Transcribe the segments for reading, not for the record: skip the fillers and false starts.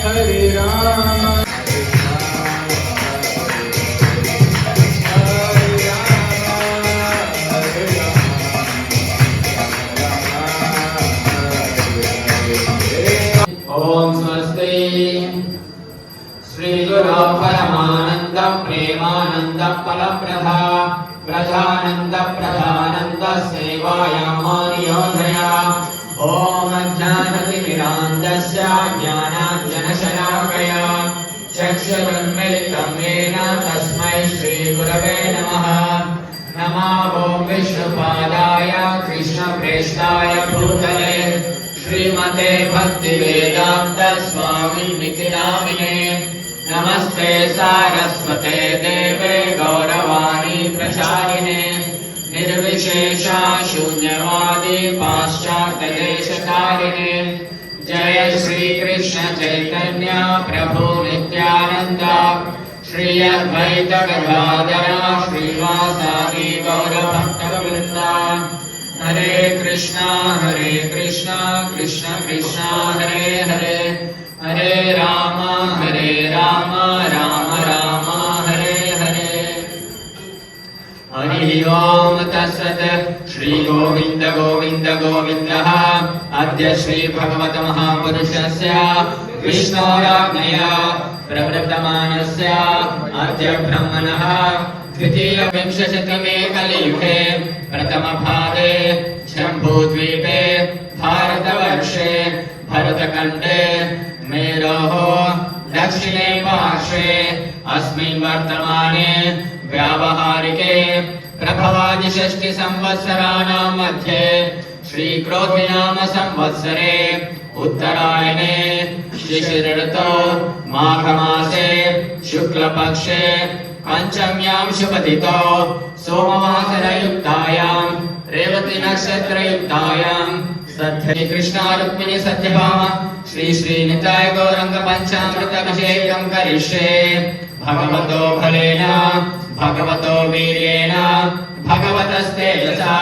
हरे राम ओम स्वस्ति श्री गुरु परमानंद प्रेमानंद फलप्रदा प्रजानंद प्रधानंद सेवायामानियोधया ओम ज्ञानतिमिरान्धस्य ज्ञानाञ्जनशलाकया चक्षुरुन्मिलितं येन तस्मै श्रीगुरवे नमः। नमो ॐ विष्णुपादाय कृष्णप्रेष्ठाय भूतले श्रीमते भक्तिवेदान्त स्वामिनिति नामिने। नमस्ते सारस्वते देवे गौरवाणी प्रचारिणे निर्विशेषा शून्यवादी पाश्चात्यदेशतारिणे। जय श्री कृष्ण चैतन्य प्रभु नित्यानंद श्री अद्वैत गदाधर श्रीवासादि गौरभक्तवृंद। हरे कृष्णा कृष्ण कृष्ण हरे हरे हरे राम राम राम हरे हरे। हरि ओम तत्सत् श्री गोविंद गोविंद गोविन्दः अद्य श्री भगवत महापुरुषस्य विष्णोराज्ञया प्रवर्तमानस्य अद्य ब्रह्मणः द्वितीयविंशतितमे कलियुगे प्रथमभागे जम्बूद्वीपे भारतवर्षे भरतखण्डे मेरोः दक्षिणे पार्श्वे अस्मिन् वर्तमाने व्यावहारिके प्रभवादि षष्टि संवत्सराणां मध्ये श्रीक्रोधिनाम संवत्सरे उत्तरायणे शिशिरऋतौ माघमासे शुक्लपक्षे पंचम्यां शुभतिथौ सोमवासरयुक्तायां रेवती नक्षत्रयुक्तायां सत्य कृष्ण रुक्मिणी सत्यभामा श्री श्रीनिताय गौरंग पंचामृताभिषेकं करिष्ये। भगवतो फलेन भगवतो वीर्येण भगवतस्तेजसा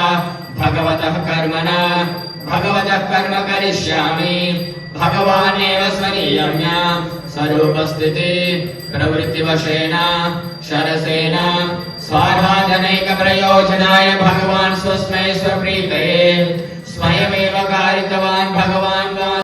भगवतः कर्मणा भगवतः कर्म करिष्यामि। भगवानेव स्वनीयं स्वरूपस्थिति प्रवृत्तिवशेन शरसेन स्वाराधनैक प्रयोजनाय भगवान् स्वस्मै स्वप्रीतये स्वयमेव कारितवान् भगवान्